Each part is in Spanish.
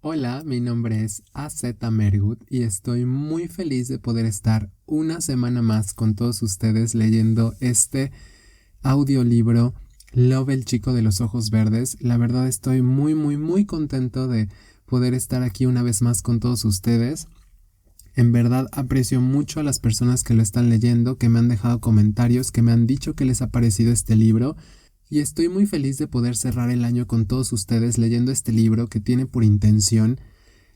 Hola, mi nombre es AZ Mergut y estoy muy feliz de poder estar una semana más con todos ustedes leyendo este audiolibro Love, el chico de los ojos verdes. La verdad estoy muy contento de poder estar aquí una vez más con todos ustedes. En verdad aprecio mucho a las personas que lo están leyendo, que me han dejado comentarios, que me han dicho que les ha parecido este libro. Y estoy muy feliz de poder cerrar el año con todos ustedes leyendo este libro que tiene por intención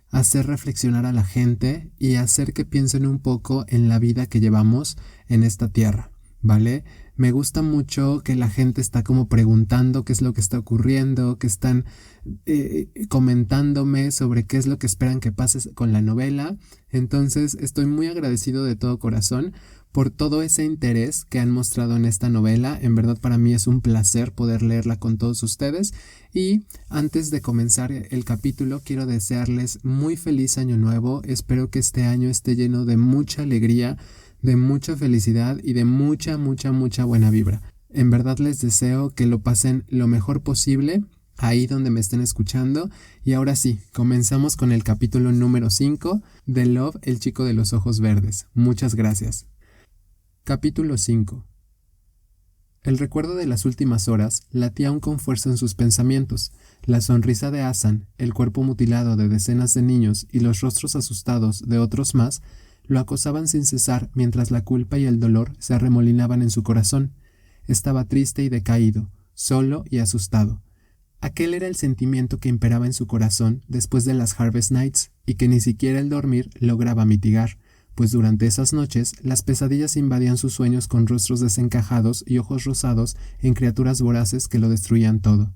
hacer reflexionar a la gente y hacer que piensen un poco en la vida que llevamos en esta tierra, ¿vale? Me gusta mucho que la gente está como preguntando qué es lo que está ocurriendo, que están comentándome sobre qué es lo que esperan que pase con la novela. Entonces estoy muy agradecido de todo corazón por todo ese interés que han mostrado en esta novela. En verdad para mí es un placer poder leerla con todos ustedes. Y antes de comenzar el capítulo, quiero desearles muy feliz año nuevo. Espero que este año esté lleno de mucha alegría, de mucha felicidad y de mucha buena vibra. En verdad les deseo que lo pasen lo mejor posible ahí donde me estén escuchando. Y ahora sí, comenzamos con el capítulo número 5 de Love, el chico de los ojos verdes. Muchas gracias. Capítulo 5. El recuerdo de las últimas horas latía aún con fuerza en sus pensamientos. La sonrisa de Hassan, el cuerpo mutilado de decenas de niños y los rostros asustados de otros más lo acosaban sin cesar mientras la culpa y el dolor se arremolinaban en su corazón. Estaba triste y decaído, solo y asustado. Aquel era el sentimiento que imperaba en su corazón después de las Harvest Nights y que ni siquiera el dormir lograba mitigar, pues durante esas noches las pesadillas invadían sus sueños con rostros desencajados y ojos rosados en criaturas voraces que lo destruían todo.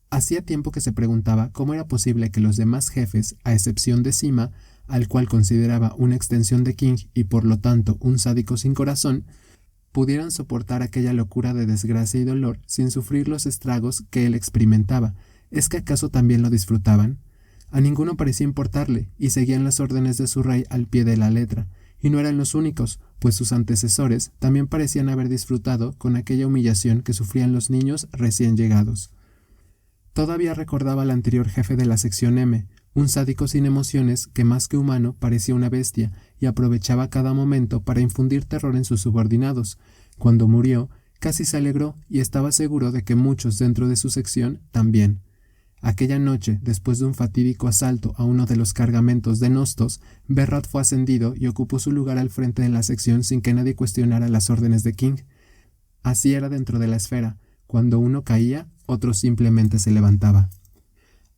Hacía tiempo que se preguntaba cómo era posible que los demás jefes, a excepción de Sima, al cual consideraba una extensión de King y por lo tanto un sádico sin corazón, pudieran soportar aquella locura de desgracia y dolor sin sufrir los estragos que él experimentaba. ¿Es que acaso también lo disfrutaban? A ninguno parecía importarle, y seguían las órdenes de su rey al pie de la letra, y no eran los únicos, pues sus antecesores también parecían haber disfrutado con aquella humillación que sufrían los niños recién llegados. Todavía recordaba al anterior jefe de la sección M, un sádico sin emociones que más que humano parecía una bestia y aprovechaba cada momento para infundir terror en sus subordinados. Cuando murió, casi se alegró y estaba seguro de que muchos dentro de su sección también. Aquella noche, después de un fatídico asalto a uno de los cargamentos de Nostos, Berrat fue ascendido y ocupó su lugar al frente de la sección sin que nadie cuestionara las órdenes de King. Así era dentro de la esfera. Cuando uno caía, otro simplemente se levantaba.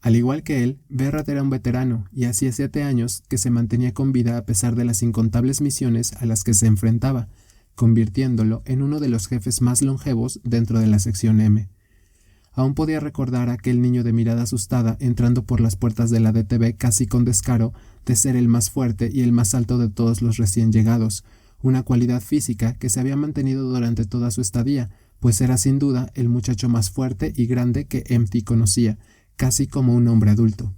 Al igual que él, Berrat era un veterano y hacía 7 años que se mantenía con vida a pesar de las incontables misiones a las que se enfrentaba, convirtiéndolo en uno de los jefes más longevos dentro de la sección M. Aún podía recordar a aquel niño de mirada asustada entrando por las puertas de la DTV casi con descaro de ser el más fuerte y el más alto de todos los recién llegados, una cualidad física que se había mantenido durante toda su estadía, pues era sin duda el muchacho más fuerte y grande que Empty conocía, casi como un hombre adulto.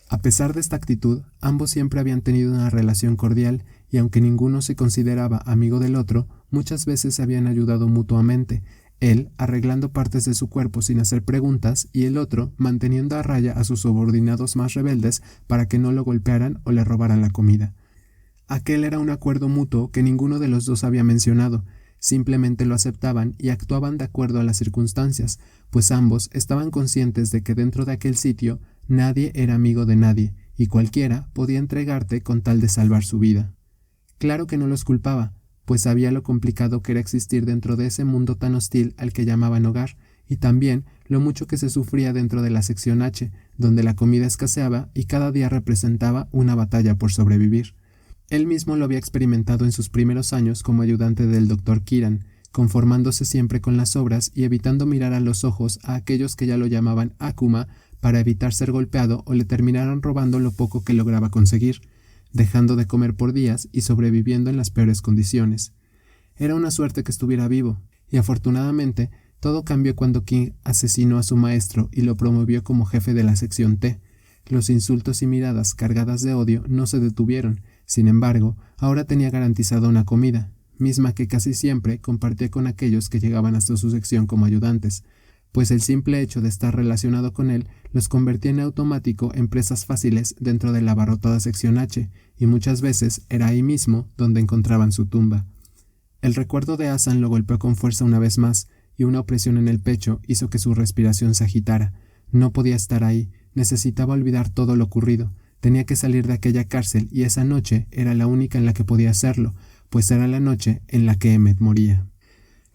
A pesar de esta actitud, ambos siempre habían tenido una relación cordial y aunque ninguno se consideraba amigo del otro, muchas veces se habían ayudado mutuamente, él arreglando partes de su cuerpo sin hacer preguntas y el otro manteniendo a raya a sus subordinados más rebeldes para que no lo golpearan o le robaran la comida. Aquel era un acuerdo mutuo que ninguno de los dos había mencionado, simplemente lo aceptaban y actuaban de acuerdo a las circunstancias, pues ambos estaban conscientes de que dentro de aquel sitio nadie era amigo de nadie y cualquiera podía entregarte con tal de salvar su vida. Claro que no los culpaba, pues sabía lo complicado que era existir dentro de ese mundo tan hostil al que llamaban hogar, y también lo mucho que se sufría dentro de la sección H, donde la comida escaseaba y cada día representaba una batalla por sobrevivir. Él mismo lo había experimentado en sus primeros años como ayudante del Dr. Kiran, conformándose siempre con las obras y evitando mirar a los ojos a aquellos que ya lo llamaban Akuma para evitar ser golpeado o le terminaran robando lo poco que lograba conseguir, dejando de comer por días y sobreviviendo en las peores condiciones. Era una suerte que estuviera vivo, y afortunadamente todo cambió cuando King asesinó a su maestro y lo promovió como jefe de la sección T. Los insultos y miradas cargadas de odio no se detuvieron, sin embargo, ahora tenía garantizada una comida, misma que casi siempre compartía con aquellos que llegaban hasta su sección como ayudantes. pues el simple hecho de estar relacionado con él los convertía en automático en presas fáciles dentro de la abarrotada sección H, y muchas veces era ahí mismo donde encontraban su tumba. El recuerdo de Hassan lo golpeó con fuerza una vez más, y una opresión en el pecho hizo que su respiración se agitara. No podía estar ahí, necesitaba olvidar todo lo ocurrido, tenía que salir de aquella cárcel, y esa noche era la única en la que podía hacerlo, pues era la noche en la que Emmett moría.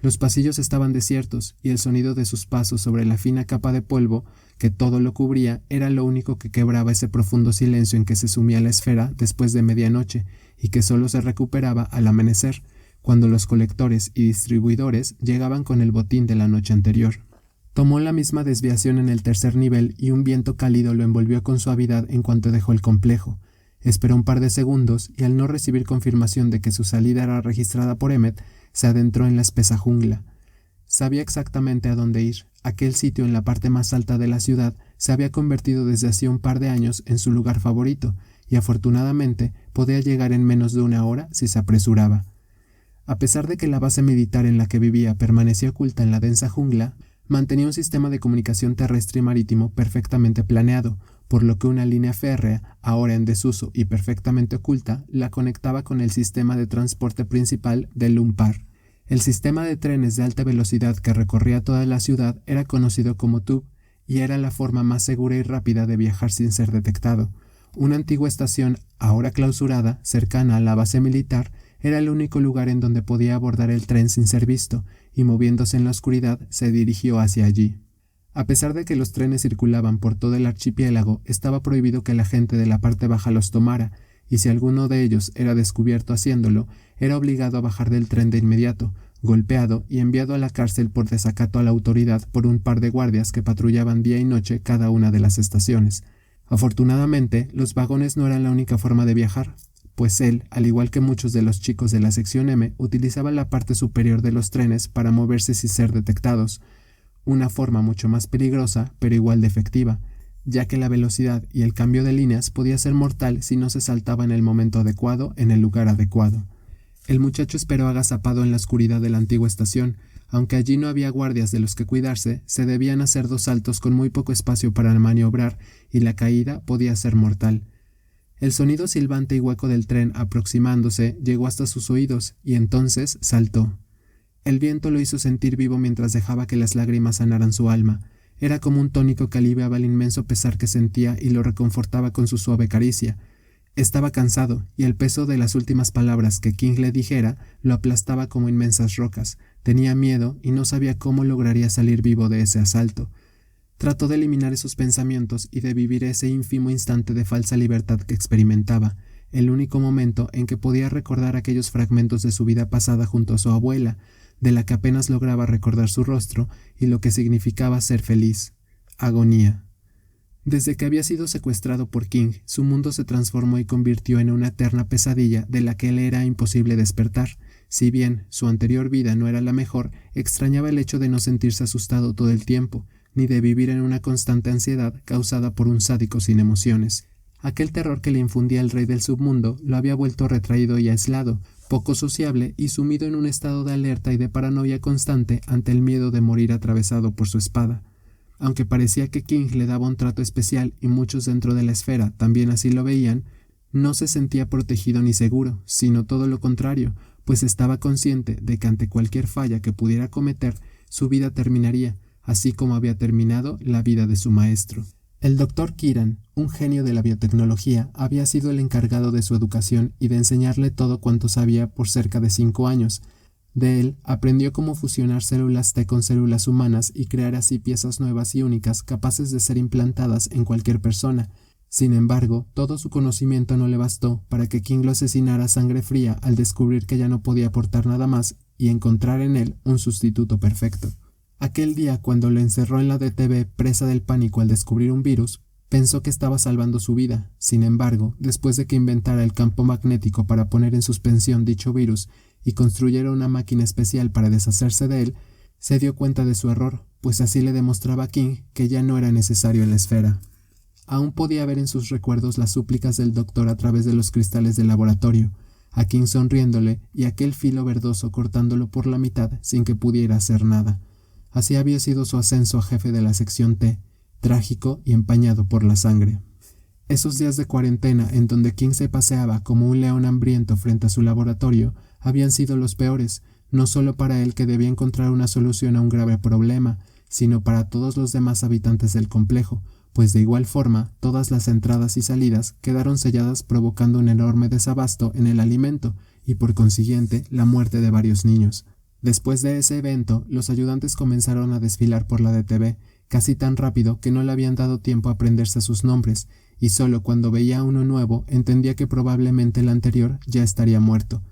Los pasillos estaban desiertos, y el sonido de sus pasos sobre la fina capa de polvo que todo lo cubría era lo único que quebraba ese profundo silencio en que se sumía la esfera después de medianoche, y que solo se recuperaba al amanecer, cuando los colectores y distribuidores llegaban con el botín de la noche anterior. Tomó la misma desviación en el tercer nivel y un viento cálido lo envolvió con suavidad en cuanto dejó el complejo. Esperó un par de segundos y al no recibir confirmación de que su salida era registrada por Emmett, se adentró en la espesa jungla. Sabía exactamente a dónde ir. Aquel sitio en la parte más alta de la ciudad se había convertido desde hacía un par de años en su lugar favorito, y afortunadamente podía llegar en menos de una hora si se apresuraba. A pesar de que la base militar en la que vivía permanecía oculta en la densa jungla, mantenía un sistema de comunicación terrestre y marítimo perfectamente planeado, por lo que una línea férrea, ahora en desuso y perfectamente oculta, la conectaba con el sistema de transporte principal de Lumpar. El sistema de trenes de alta velocidad que recorría toda la ciudad era conocido como Tube, y era la forma más segura y rápida de viajar sin ser detectado. Una antigua estación, ahora clausurada, cercana a la base militar, era el único lugar en donde podía abordar el tren sin ser visto, y moviéndose en la oscuridad se dirigió hacia allí. A pesar de que los trenes circulaban por todo el archipiélago, estaba prohibido que la gente de la parte baja los tomara, y si alguno de ellos era descubierto haciéndolo, era obligado a bajar del tren de inmediato, golpeado y enviado a la cárcel por desacato a la autoridad por un par de guardias que patrullaban día y noche cada una de las estaciones. Afortunadamente, los vagones no eran la única forma de viajar, pues él, al igual que muchos de los chicos de la sección M, utilizaba la parte superior de los trenes para moverse sin ser detectados, una forma mucho más peligrosa, pero igual de efectiva, ya que la velocidad y el cambio de líneas podía ser mortal si no se saltaba en el momento adecuado en el lugar adecuado. El muchacho esperó agazapado en la oscuridad de la antigua estación. Aunque allí no había guardias de los que cuidarse, se debían hacer 2 saltos con muy poco espacio para maniobrar, y la caída podía ser mortal. El sonido silbante y hueco del tren aproximándose llegó hasta sus oídos, y entonces saltó. El viento lo hizo sentir vivo mientras dejaba que las lágrimas sanaran su alma. Era como un tónico que aliviaba el inmenso pesar que sentía y lo reconfortaba con su suave caricia. Estaba cansado, y el peso de las últimas palabras que King le dijera lo aplastaba como inmensas rocas. Tenía miedo y no sabía cómo lograría salir vivo de ese asalto. Trató de eliminar esos pensamientos y de vivir ese ínfimo instante de falsa libertad que experimentaba, el único momento en que podía recordar aquellos fragmentos de su vida pasada junto a su abuela, de la que apenas lograba recordar su rostro y lo que significaba ser feliz. Agonía. Desde que había sido secuestrado por King, su mundo se transformó y convirtió en una eterna pesadilla de la que le era imposible despertar. Si bien su anterior vida no era la mejor, extrañaba el hecho de no sentirse asustado todo el tiempo, ni de vivir en una constante ansiedad causada por un sádico sin emociones. Aquel terror que le infundía el rey del submundo lo había vuelto retraído y aislado, poco sociable y sumido en un estado de alerta y de paranoia constante ante el miedo de morir atravesado por su espada. Aunque parecía que King le daba un trato especial y muchos dentro de la esfera también así lo veían, no se sentía protegido ni seguro, sino todo lo contrario, pues estaba consciente de que ante cualquier falla que pudiera cometer, su vida terminaría, así como había terminado la vida de su maestro. El Dr. Kiran, un genio de la biotecnología, había sido el encargado de su educación y de enseñarle todo cuanto sabía por cerca de 5 años. De él aprendió cómo fusionar células T con células humanas y crear así piezas nuevas y únicas capaces de ser implantadas en cualquier persona. Sin embargo, todo su conocimiento no le bastó para que King lo asesinara a sangre fría al descubrir que ya no podía aportar nada más y encontrar en él un sustituto perfecto. Aquel día, cuando lo encerró en la DTV presa del pánico al descubrir un virus, pensó que estaba salvando su vida. Sin embargo, después de que inventara el campo magnético para poner en suspensión dicho virus y construyera una máquina especial para deshacerse de él, se dio cuenta de su error, pues así le demostraba a King que ya no era necesario en la esfera. Aún podía ver en sus recuerdos las súplicas del doctor a través de los cristales del laboratorio, a King sonriéndole y aquel filo verdoso cortándolo por la mitad sin que pudiera hacer nada. Así había sido su ascenso a jefe de la sección T, trágico y empañado por la sangre. Esos días de cuarentena en donde King se paseaba como un león hambriento frente a su laboratorio habían sido los peores, no solo para él que debía encontrar una solución a un grave problema, sino para todos los demás habitantes del complejo, pues de igual forma todas las entradas y salidas quedaron selladas provocando un enorme desabasto en el alimento y por consiguiente la muerte de varios niños. Después de ese evento, los ayudantes comenzaron a desfilar por la DTV, casi tan rápido que no le habían dado tiempo a aprenderse sus nombres, y solo cuando veía a uno nuevo entendía que probablemente el anterior ya estaría muerto.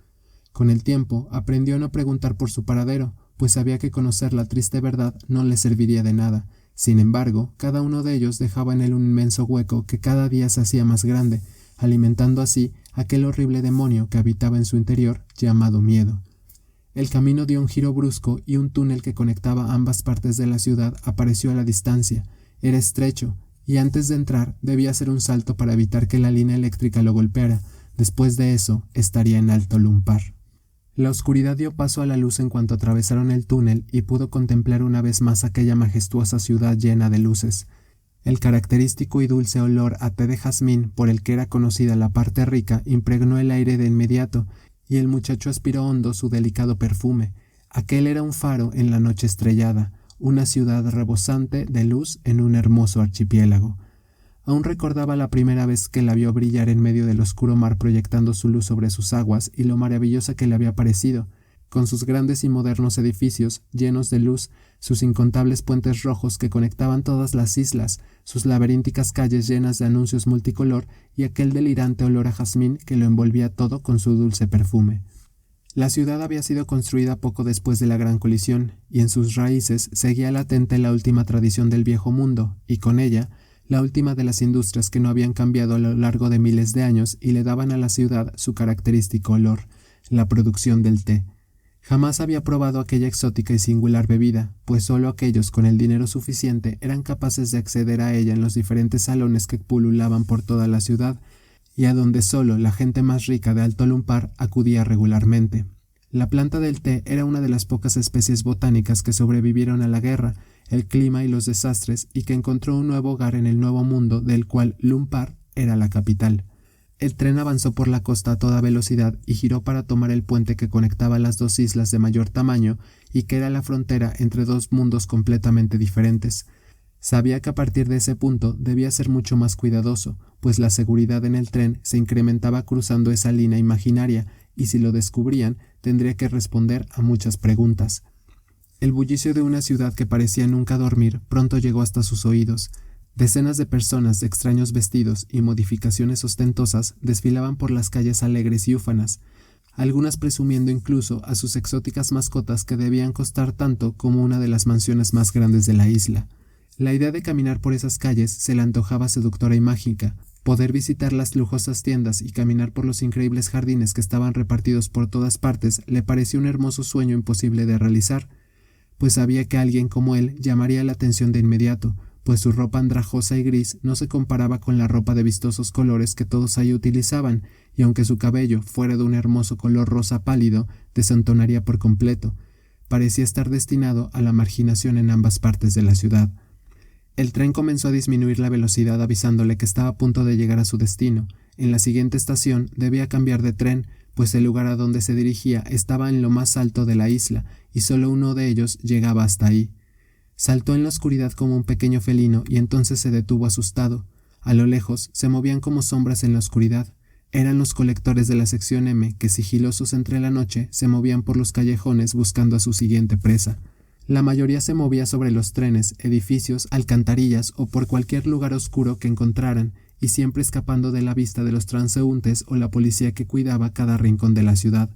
Con el tiempo aprendió a no preguntar por su paradero, pues sabía que conocer la triste verdad no le serviría de nada. Sin embargo, cada uno de ellos dejaba en él un inmenso hueco que cada día se hacía más grande, alimentando así aquel horrible demonio que habitaba en su interior, llamado miedo. El camino dio un giro brusco y un túnel que conectaba ambas partes de la ciudad apareció a la distancia. Era estrecho, y antes de entrar debía hacer un salto para evitar que la línea eléctrica lo golpeara. Después de eso, estaría en Alto Lumpar. La oscuridad dio paso a la luz en cuanto atravesaron el túnel y pudo contemplar una vez más aquella majestuosa ciudad llena de luces. El característico y dulce olor a té de jazmín por el que era conocida la parte rica impregnó el aire de inmediato, y el muchacho aspiró hondo su delicado perfume. Aquel era un faro en la noche estrellada, una ciudad rebosante de luz en un hermoso archipiélago. Aún recordaba la primera vez que la vio brillar en medio del oscuro mar proyectando su luz sobre sus aguas y lo maravillosa que le había parecido, con sus grandes y modernos edificios llenos de luz, sus incontables puentes rojos que conectaban todas las islas, sus laberínticas calles llenas de anuncios multicolor y aquel delirante olor a jazmín que lo envolvía todo con su dulce perfume. La ciudad había sido construida poco después de la gran colisión, y en sus raíces seguía latente la última tradición del viejo mundo, y con ella la última de las industrias que no habían cambiado a lo largo de miles de años y le daban a la ciudad su característico olor, la producción del té. Jamás había probado aquella exótica y singular bebida, pues solo aquellos con el dinero suficiente eran capaces de acceder a ella en los diferentes salones que pululaban por toda la ciudad, y a donde solo la gente más rica de Alto Lumpar acudía regularmente. La planta del té era una de las pocas especies botánicas que sobrevivieron a la guerra, el clima y los desastres, y que encontró un nuevo hogar en el nuevo mundo del cual Lumpar era la capital. El tren avanzó por la costa a toda velocidad y giró para tomar el puente que conectaba las dos islas de mayor tamaño y que era la frontera entre dos mundos completamente diferentes. Sabía que a partir de ese punto debía ser mucho más cuidadoso, pues la seguridad en el tren se incrementaba cruzando esa línea imaginaria, y si lo descubrían, tendría que responder a muchas preguntas. El bullicio de una ciudad que parecía nunca dormir pronto llegó hasta sus oídos. Decenas de personas de extraños vestidos y modificaciones ostentosas desfilaban por las calles alegres y úfanas, algunas presumiendo incluso a sus exóticas mascotas que debían costar tanto como una de las mansiones más grandes de la isla. La idea de caminar por esas calles se le antojaba seductora y mágica. Poder visitar las lujosas tiendas y caminar por los increíbles jardines que estaban repartidos por todas partes le pareció un hermoso sueño imposible de realizar, pues sabía que alguien como él llamaría la atención de inmediato, pues su ropa andrajosa y gris no se comparaba con la ropa de vistosos colores que todos ahí utilizaban, y aunque su cabello fuera de un hermoso color rosa pálido, desentonaría por completo. Parecía estar destinado a la marginación en ambas partes de la ciudad. El tren comenzó a disminuir la velocidad avisándole que estaba a punto de llegar a su destino. En la siguiente estación debía cambiar de tren, pues el lugar a donde se dirigía estaba en lo más alto de la isla, y solo uno de ellos llegaba hasta ahí. Saltó en la oscuridad como un pequeño felino y entonces se detuvo asustado. A lo lejos se movían como sombras en la oscuridad. Eran los colectores de la sección M que, sigilosos entre la noche, se movían por los callejones buscando a su siguiente presa. La mayoría se movía sobre los trenes, edificios, alcantarillas o por cualquier lugar oscuro que encontraran, y siempre escapando de la vista de los transeúntes o la policía que cuidaba cada rincón de la ciudad.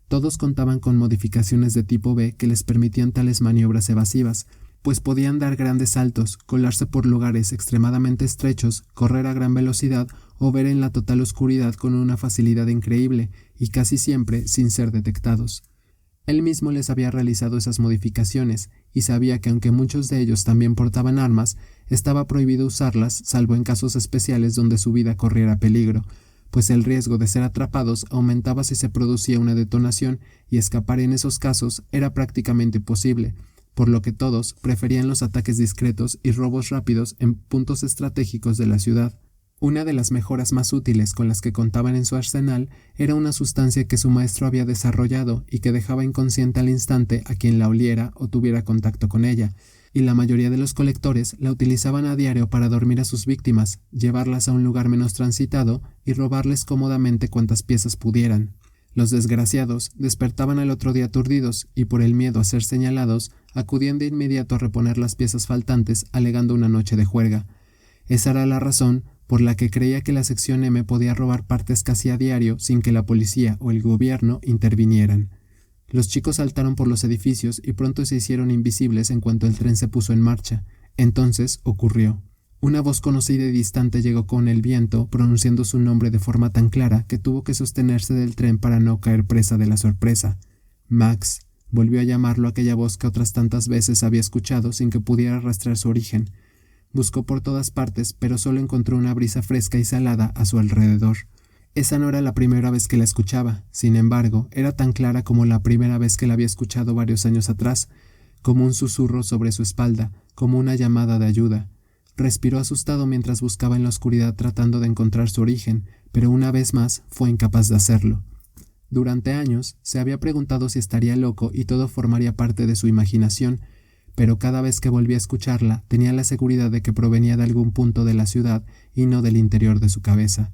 Todos contaban con modificaciones de tipo B que les permitían tales maniobras evasivas, pues podían dar grandes saltos, colarse por lugares extremadamente estrechos, correr a gran velocidad o ver en la total oscuridad con una facilidad increíble, y casi siempre sin ser detectados. Él mismo les había realizado esas modificaciones, y sabía que aunque muchos de ellos también portaban armas, estaba prohibido usarlas salvo en casos especiales donde su vida corriera peligro, pues el riesgo de ser atrapados aumentaba si se producía una detonación, y escapar en esos casos era prácticamente imposible, por lo que todos preferían los ataques discretos y robos rápidos en puntos estratégicos de la ciudad. Una de las mejoras más útiles con las que contaban en su arsenal era una sustancia que su maestro había desarrollado y que dejaba inconsciente al instante a quien la oliera o tuviera contacto con ella, y la mayoría de los colectores la utilizaban a diario para dormir a sus víctimas, llevarlas a un lugar menos transitado y robarles cómodamente cuantas piezas pudieran. Los desgraciados despertaban al otro día aturdidos y por el miedo a ser señalados acudían de inmediato a reponer las piezas faltantes alegando una noche de juerga. Esa era la razón por la que creía que la sección M podía robar partes casi a diario sin que la policía o el gobierno intervinieran. Los chicos saltaron por los edificios y pronto se hicieron invisibles en cuanto el tren se puso en marcha. Entonces ocurrió. Una voz conocida y distante llegó con el viento, pronunciando su nombre de forma tan clara que tuvo que sostenerse del tren para no caer presa de la sorpresa. Max. Volvió a llamarlo aquella voz que otras tantas veces había escuchado sin que pudiera rastrear su origen. Buscó por todas partes, pero solo encontró una brisa fresca y salada a su alrededor. Esa no era la primera vez que la escuchaba, sin embargo, era tan clara como la primera vez que la había escuchado varios años atrás, como un susurro sobre su espalda, como una llamada de ayuda. Respiró asustado mientras buscaba en la oscuridad tratando de encontrar su origen, pero una vez más fue incapaz de hacerlo. Durante años se había preguntado si estaría loco y todo formaría parte de su imaginación, pero cada vez que volvía a escucharla tenía la seguridad de que provenía de algún punto de la ciudad y no del interior de su cabeza.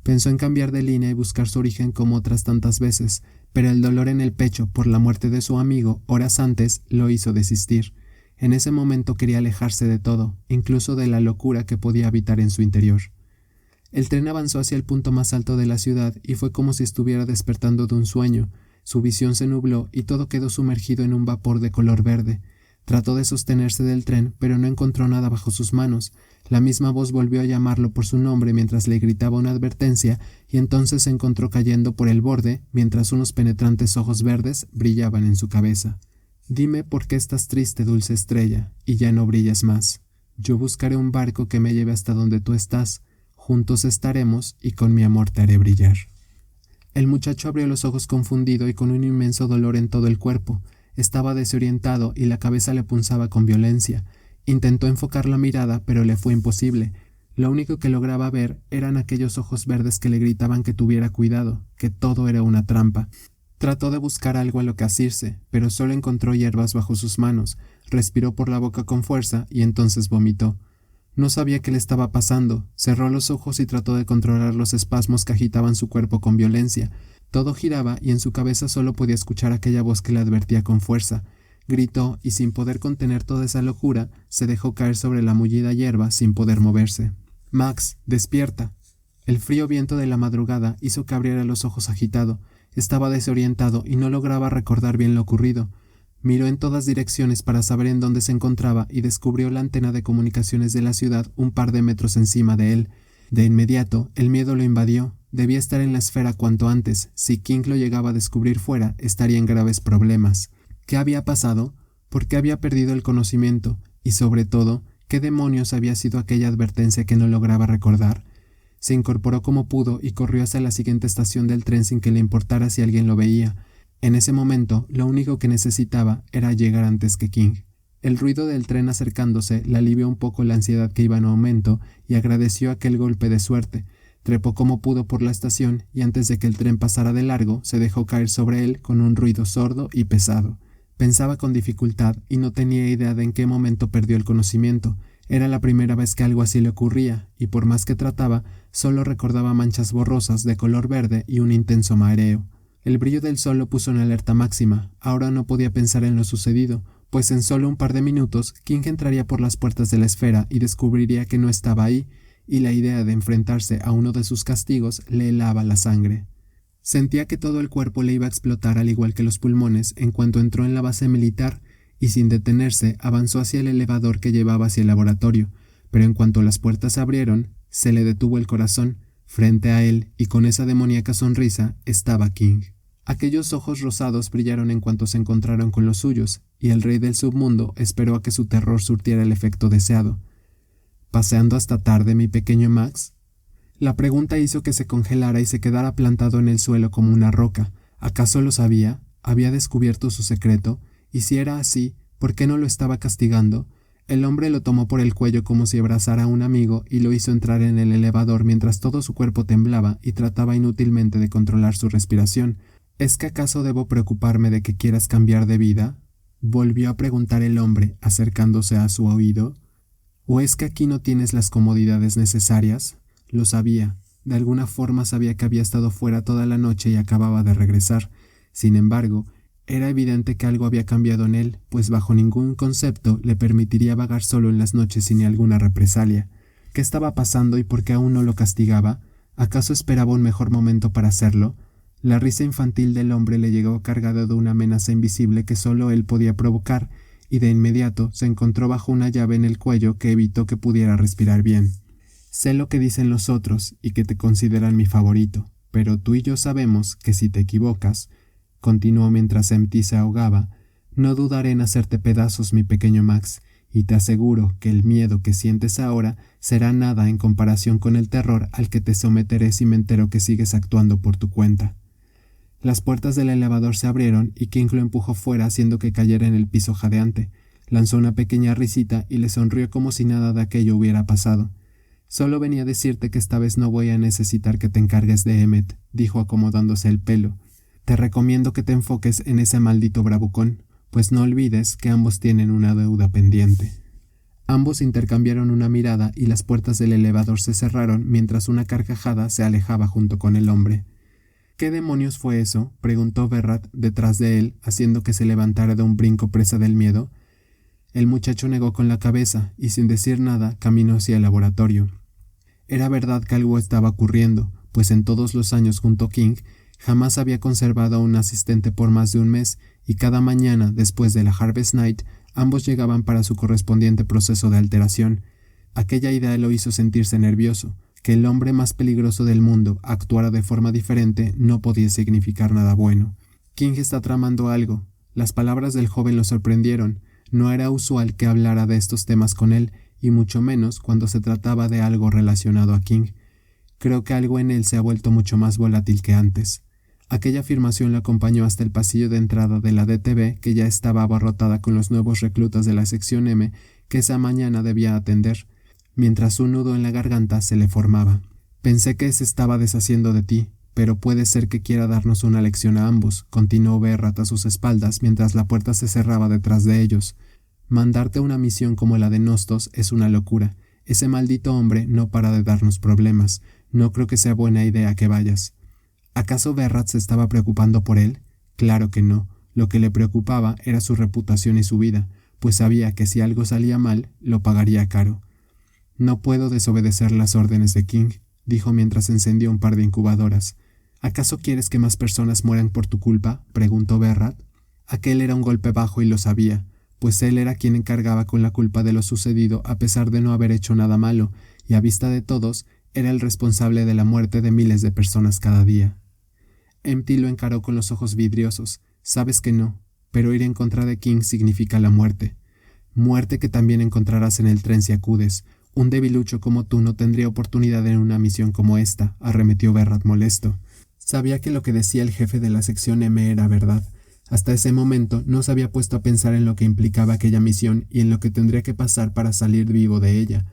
Pensó en cambiar de línea y buscar su origen como otras tantas veces, pero el dolor en el pecho por la muerte de su amigo horas antes lo hizo desistir. En ese momento quería alejarse de todo, incluso de la locura que podía habitar en su interior. El tren avanzó hacia el punto más alto de la ciudad y fue como si estuviera despertando de un sueño. Su visión se nubló y todo quedó sumergido en un vapor de color verde. Trató de sostenerse del tren, pero no encontró nada bajo sus manos. La misma voz volvió a llamarlo por su nombre mientras le gritaba una advertencia, y entonces se encontró cayendo por el borde, mientras unos penetrantes ojos verdes brillaban en su cabeza. «Dime por qué estás triste, dulce estrella, y ya no brillas más. Yo buscaré un barco que me lleve hasta donde tú estás. Juntos estaremos, y con mi amor te haré brillar». El muchacho abrió los ojos confundido y con un inmenso dolor en todo el cuerpo. Estaba desorientado y la cabeza le punzaba con violencia. Intentó enfocar la mirada, pero le fue imposible. Lo único que lograba ver eran aquellos ojos verdes que le gritaban que tuviera cuidado, que todo era una trampa. Trató de buscar algo a lo que asirse, pero solo encontró hierbas bajo sus manos. Respiró por la boca con fuerza y entonces vomitó. No sabía qué le estaba pasando. Cerró los ojos y trató de controlar los espasmos que agitaban su cuerpo con violencia. Todo giraba y en su cabeza solo podía escuchar aquella voz que le advertía con fuerza. Gritó y sin poder contener toda esa locura, se dejó caer sobre la mullida hierba sin poder moverse. «Max, despierta». El frío viento de la madrugada hizo que abriera los ojos agitado. Estaba desorientado y no lograba recordar bien lo ocurrido. Miró en todas direcciones para saber en dónde se encontraba y descubrió la antena de comunicaciones de la ciudad un par de metros encima de él. De inmediato, el miedo lo invadió. Debía estar en la esfera cuanto antes. Si King lo llegaba a descubrir fuera, estaría en graves problemas. ¿Qué había pasado? ¿Por qué había perdido el conocimiento? Y sobre todo, ¿qué demonios había sido aquella advertencia que no lograba recordar? Se incorporó como pudo y corrió hacia la siguiente estación del tren sin que le importara si alguien lo veía. En ese momento, lo único que necesitaba era llegar antes que King. El ruido del tren acercándose le alivió un poco la ansiedad que iba en aumento y agradeció aquel golpe de suerte. Trepó como pudo por la estación y antes de que el tren pasara de largo, se dejó caer sobre él con un ruido sordo y pesado. Pensaba con dificultad y no tenía idea de en qué momento perdió el conocimiento. Era la primera vez que algo así le ocurría, y por más que trataba, solo recordaba manchas borrosas de color verde y un intenso mareo. El brillo del sol lo puso en alerta máxima. Ahora no podía pensar en lo sucedido, pues en solo un par de minutos King entraría por las puertas de la esfera y descubriría que no estaba ahí, y la idea de enfrentarse a uno de sus castigos le helaba la sangre. Sentía que todo el cuerpo le iba a explotar al igual que los pulmones en cuanto entró en la base militar y sin detenerse avanzó hacia el elevador que llevaba hacia el laboratorio, pero en cuanto las puertas se abrieron, se le detuvo el corazón. Frente a él, y con esa demoníaca sonrisa, estaba King. Aquellos ojos rosados brillaron en cuanto se encontraron con los suyos, y el rey del submundo esperó a que su terror surtiera el efecto deseado. ¿Paseando hasta tarde, mi pequeño Max? La pregunta hizo que se congelara y se quedara plantado en el suelo como una roca. ¿Acaso lo sabía? ¿Había descubierto su secreto? Y si era así, ¿Por qué no lo estaba castigando? El hombre lo tomó por el cuello como si abrazara a un amigo y lo hizo entrar en el elevador mientras todo su cuerpo temblaba y trataba inútilmente de controlar su respiración. ¿Es que acaso debo preocuparme de que quieras cambiar de vida? Volvió a preguntar el hombre, acercándose a su oído. ¿O es que aquí no tienes las comodidades necesarias? Lo sabía. De alguna forma sabía que había estado fuera toda la noche y acababa de regresar. Sin embargo, era evidente que algo había cambiado en él, pues bajo ningún concepto le permitiría vagar solo en las noches sin alguna represalia. ¿Qué estaba pasando y por qué aún no lo castigaba? ¿Acaso esperaba un mejor momento para hacerlo? La risa infantil del hombre le llegó cargada de una amenaza invisible que solo él podía provocar, y de inmediato se encontró bajo una llave en el cuello que evitó que pudiera respirar bien. Sé lo que dicen los otros y que te consideran mi favorito, pero tú y yo sabemos que si te equivocas, continuó mientras Empty se ahogaba, no dudaré en hacerte pedazos, mi pequeño Max, y te aseguro que el miedo que sientes ahora será nada en comparación con el terror al que te someteré si me entero que sigues actuando por tu cuenta. Las puertas del elevador se abrieron y King lo empujó fuera haciendo que cayera en el piso jadeante. Lanzó una pequeña risita y le sonrió como si nada de aquello hubiera pasado. Solo venía a decirte que esta vez no voy a necesitar que te encargues de Emmet, dijo acomodándose el pelo. Te recomiendo que te enfoques en ese maldito bravucón, pues no olvides que ambos tienen una deuda pendiente. Ambos intercambiaron una mirada y las puertas del elevador se cerraron mientras una carcajada se alejaba junto con el hombre. ¿Qué demonios fue eso?, preguntó Berrat detrás de él, haciendo que se levantara de un brinco presa del miedo. El muchacho negó con la cabeza y sin decir nada caminó hacia el laboratorio. Era verdad que algo estaba ocurriendo, pues en todos los años junto a King jamás había conservado a un asistente por más de un mes, y cada mañana, después de la Harvest Night, ambos llegaban para su correspondiente proceso de alteración. Aquella idea lo hizo sentirse nervioso. Que el hombre más peligroso del mundo actuara de forma diferente no podía significar nada bueno. King está tramando algo. Las palabras del joven lo sorprendieron. No era usual que hablara de estos temas con él, y mucho menos cuando se trataba de algo relacionado a King. Creo que algo en él se ha vuelto mucho más volátil que antes. Aquella afirmación lo acompañó hasta el pasillo de entrada de la DTV, que ya estaba abarrotada con los nuevos reclutas de la sección M que esa mañana debía atender, mientras un nudo en la garganta se le formaba. Pensé que se estaba deshaciendo de ti, pero puede ser que quiera darnos una lección a ambos, continuó Berrat a sus espaldas mientras la puerta se cerraba detrás de ellos. Mandarte una misión como la de Nostos es una locura. Ese maldito hombre no para de darnos problemas. No creo que sea buena idea que vayas. ¿Acaso Berrat se estaba preocupando por él? Claro que no. Lo que le preocupaba era su reputación y su vida, pues sabía que si algo salía mal, lo pagaría caro. No puedo desobedecer las órdenes de King, dijo mientras encendió un par de incubadoras. ¿Acaso quieres que más personas mueran por tu culpa?, preguntó Berrat. Aquel era un golpe bajo y lo sabía, pues él era quien encargaba con la culpa de lo sucedido a pesar de no haber hecho nada malo, y a vista de todos, era el responsable de la muerte de miles de personas cada día. Empty lo encaró con los ojos vidriosos. Sabes que no, pero ir en contra de King significa la muerte. Muerte que también encontrarás en el tren si acudes. Un debilucho como tú no tendría oportunidad en una misión como esta, arremetió Berrat molesto. Sabía que lo que decía el jefe de la sección M era verdad. Hasta ese momento no se había puesto a pensar en lo que implicaba aquella misión y en lo que tendría que pasar para salir vivo de ella.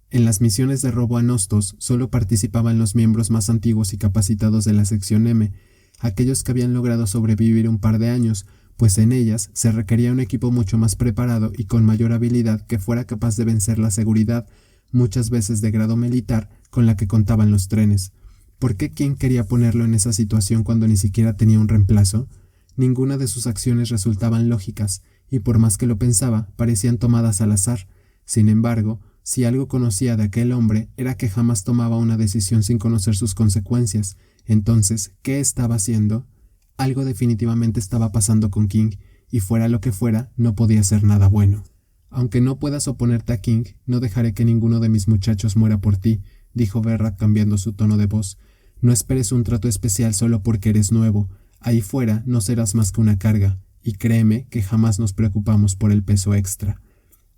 En las misiones de robo a Nostos solo participaban los miembros más antiguos y capacitados de la sección M, aquellos que habían logrado sobrevivir un par de años, pues en ellas se requería un equipo mucho más preparado y con mayor habilidad que fuera capaz de vencer la seguridad, muchas veces de grado militar, con la que contaban los trenes. ¿Por qué King quería ponerlo en esa situación cuando ni siquiera tenía un reemplazo? Ninguna de sus acciones resultaban lógicas, y por más que lo pensaba, parecían tomadas al azar. Sin embargo, si algo conocía de aquel hombre era que jamás tomaba una decisión sin conocer sus consecuencias. Entonces, ¿qué estaba haciendo? Algo definitivamente estaba pasando con King, y fuera lo que fuera, no podía ser nada bueno. Aunque no puedas oponerte a King, no dejaré que ninguno de mis muchachos muera por ti, dijo Berrat cambiando su tono de voz. No esperes un trato especial solo porque eres nuevo. Ahí fuera no serás más que una carga, y créeme que jamás nos preocupamos por el peso extra.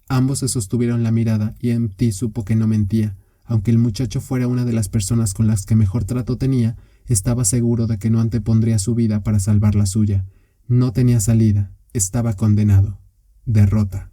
Ambos se sostuvieron la mirada y Empty supo que no mentía. Aunque el muchacho fuera una de las personas con las que mejor trato tenía, estaba seguro de que no antepondría su vida para salvar la suya. No tenía salida, estaba condenado. Derrota.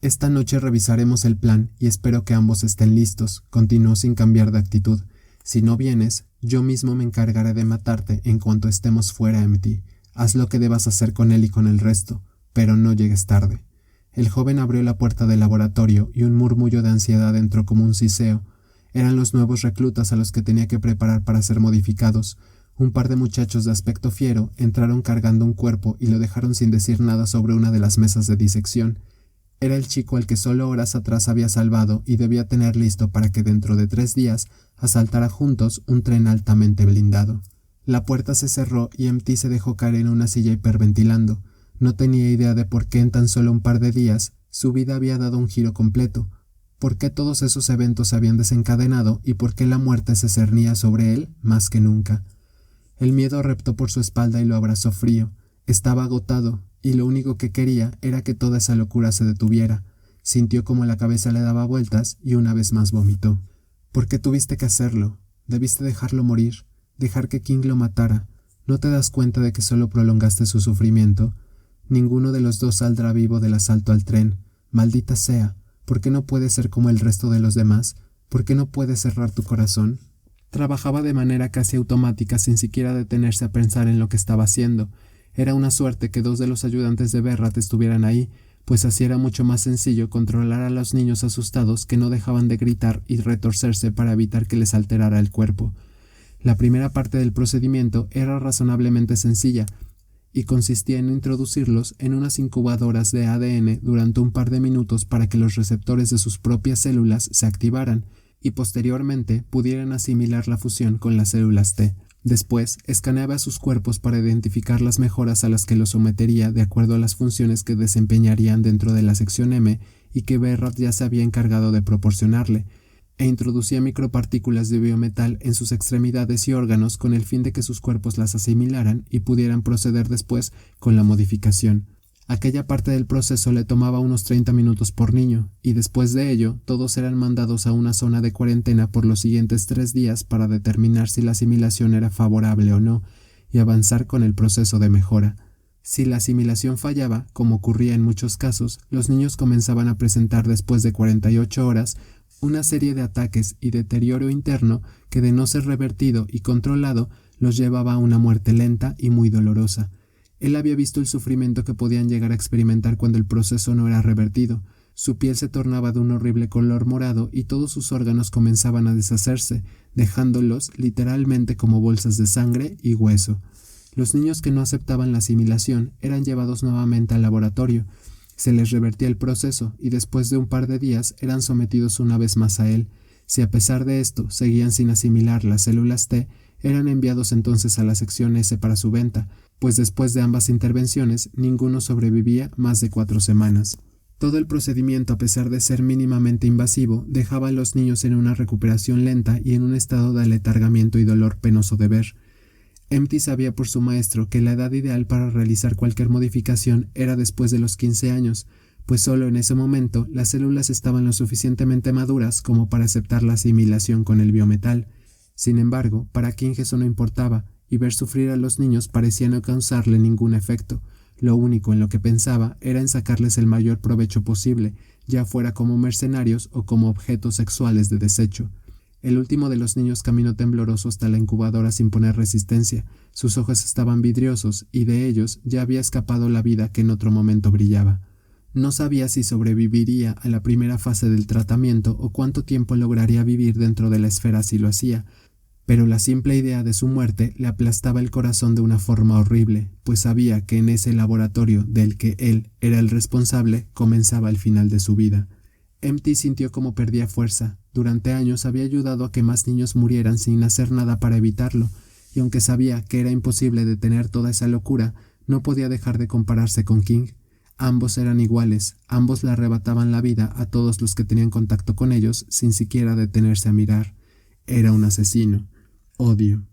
Esta noche revisaremos el plan y espero que ambos estén listos, continuó sin cambiar de actitud. Si no vienes, yo mismo me encargaré de matarte en cuanto estemos fuera, MT. Haz lo que debas hacer con él y con el resto, pero no llegues tarde. El joven abrió la puerta del laboratorio y un murmullo de ansiedad entró como un siseo. Eran los nuevos reclutas a los que tenía que preparar para ser modificados. Un par de muchachos de aspecto fiero entraron cargando un cuerpo y lo dejaron sin decir nada sobre una de las mesas de disección. Era el chico al que solo horas atrás había salvado y debía tener listo para que dentro de 3 días asaltara juntos un tren altamente blindado. La puerta se cerró y MT se dejó caer en una silla hiperventilando. No tenía idea de por qué en tan solo un par de días su vida había dado un giro completo, por qué todos esos eventos se habían desencadenado y por qué la muerte se cernía sobre él más que nunca. El miedo reptó por su espalda y lo abrazó frío. Estaba agotado, y lo único que quería era que toda esa locura se detuviera. Sintió como la cabeza le daba vueltas y una vez más vomitó. ¿Por qué tuviste que hacerlo? Debiste dejarlo morir, dejar que King lo matara. ¿No te das cuenta de que solo prolongaste su sufrimiento? Ninguno de los dos saldrá vivo del asalto al tren. Maldita sea, ¿por qué no puedes ser como el resto de los demás? ¿Por qué no puedes cerrar tu corazón? Trabajaba de manera casi automática sin siquiera detenerse a pensar en lo que estaba haciendo. Era una suerte que 2 de los ayudantes de Berrat estuvieran ahí, pues así era mucho más sencillo controlar a los niños asustados que no dejaban de gritar y retorcerse para evitar que les alterara el cuerpo. La primera parte del procedimiento era razonablemente sencilla y consistía en introducirlos en unas incubadoras de ADN durante un par de minutos para que los receptores de sus propias células se activaran y posteriormente pudieran asimilar la fusión con las células T. Después, escaneaba sus cuerpos para identificar las mejoras a las que los sometería de acuerdo a las funciones que desempeñarían dentro de la sección M y que Berrat ya se había encargado de proporcionarle, e introducía micropartículas de biometal en sus extremidades y órganos con el fin de que sus cuerpos las asimilaran y pudieran proceder después con la modificación. Aquella parte del proceso le tomaba unos 30 minutos por niño, y después de ello todos eran mandados a una zona de cuarentena por los siguientes 3 días para determinar si la asimilación era favorable o no, y avanzar con el proceso de mejora. Si la asimilación fallaba, como ocurría en muchos casos, los niños comenzaban a presentar después de 48 horas una serie de ataques y deterioro interno que, de no ser revertido y controlado, los llevaba a una muerte lenta y muy dolorosa. Él había visto el sufrimiento que podían llegar a experimentar cuando el proceso no era revertido. Su piel se tornaba de un horrible color morado y todos sus órganos comenzaban a deshacerse, dejándolos literalmente como bolsas de sangre y hueso. Los niños que no aceptaban la asimilación eran llevados nuevamente al laboratorio. Se les revertía el proceso y después de un par de días eran sometidos una vez más a él. Si a pesar de esto seguían sin asimilar las células T, eran enviados entonces a la sección S para su venta, pues después de ambas intervenciones ninguno sobrevivía más de 4 semanas. Todo el procedimiento, a pesar de ser mínimamente invasivo, dejaba a los niños en una recuperación lenta y en un estado de aletargamiento y dolor penoso de ver. MT sabía por su maestro que la edad ideal para realizar cualquier modificación era después de los 15 años, pues solo en ese momento las células estaban lo suficientemente maduras como para aceptar la asimilación con el biometal. Sin embargo, para King eso no importaba, y ver sufrir a los niños parecía no causarle ningún efecto. Lo único en lo que pensaba era en sacarles el mayor provecho posible, ya fuera como mercenarios o como objetos sexuales de desecho. El último de los niños caminó tembloroso hasta la incubadora sin poner resistencia. Sus ojos estaban vidriosos y de ellos ya había escapado la vida que en otro momento brillaba. No sabía si sobreviviría a la primera fase del tratamiento o cuánto tiempo lograría vivir dentro de la esfera si lo hacía, pero la simple idea de su muerte le aplastaba el corazón de una forma horrible, pues sabía que en ese laboratorio del que él era el responsable comenzaba el final de su vida. MT sintió como perdía fuerza. Durante años había ayudado a que más niños murieran sin hacer nada para evitarlo, y aunque sabía que era imposible detener toda esa locura, no podía dejar de compararse con King. Ambos eran iguales, ambos le arrebataban la vida a todos los que tenían contacto con ellos sin siquiera detenerse a mirar. Era un asesino. Odio.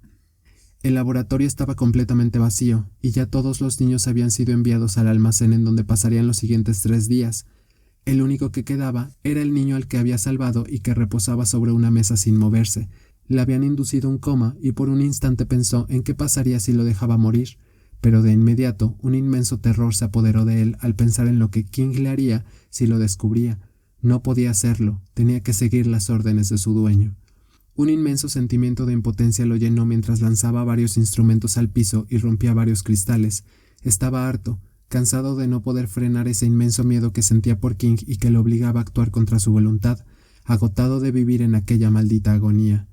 El laboratorio estaba completamente vacío, y ya todos los niños habían sido enviados al almacén en donde pasarían los siguientes 3 días. El único que quedaba era el niño al que había salvado y que reposaba sobre una mesa sin moverse. Le habían inducido un coma y por un instante pensó en qué pasaría si lo dejaba morir, pero de inmediato un inmenso terror se apoderó de él al pensar en lo que King le haría si lo descubría. No podía hacerlo, tenía que seguir las órdenes de su dueño. Un inmenso sentimiento de impotencia lo llenó mientras lanzaba varios instrumentos al piso y rompía varios cristales. Estaba harto, cansado de no poder frenar ese inmenso miedo que sentía por King y que lo obligaba a actuar contra su voluntad, agotado de vivir en aquella maldita agonía.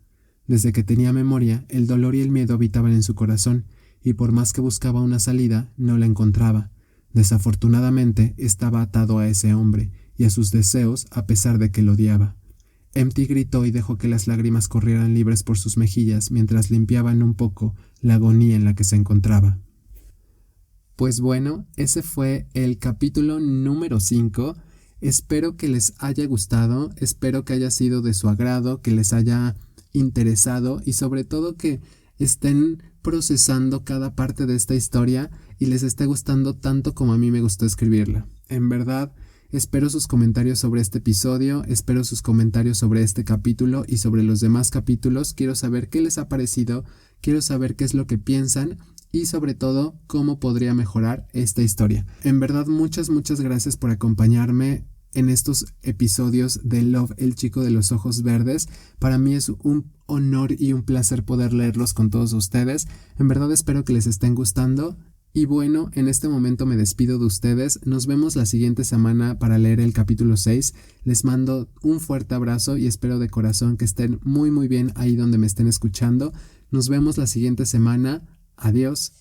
Desde que tenía memoria, el dolor y el miedo habitaban en su corazón, y por más que buscaba una salida, no la encontraba. Desafortunadamente, estaba atado a ese hombre y a sus deseos a pesar de que lo odiaba. Empty gritó y dejó que las lágrimas corrieran libres por sus mejillas mientras limpiaban un poco la agonía en la que se encontraba. Pues bueno, ese fue el capítulo número 5. Espero que les haya gustado, espero que haya sido de su agrado, que les haya interesado y sobre todo que estén procesando cada parte de esta historia y les esté gustando tanto como a mí me gustó escribirla. En verdad, espero sus comentarios sobre este episodio, espero sus comentarios sobre este capítulo y sobre los demás capítulos. Quiero saber qué les ha parecido, quiero saber qué es lo que piensan y sobre todo cómo podría mejorar esta historia. En verdad, muchas gracias por acompañarme en estos episodios de Love, el chico de los ojos verdes. Para mí es un honor y un placer poder leerlos con todos ustedes. En verdad espero que les estén gustando. Y bueno, en este momento me despido de ustedes. Nos vemos la siguiente semana para leer el capítulo 6. Les mando un fuerte abrazo y espero de corazón que estén muy bien ahí donde me estén escuchando. Nos vemos la siguiente semana. Adiós.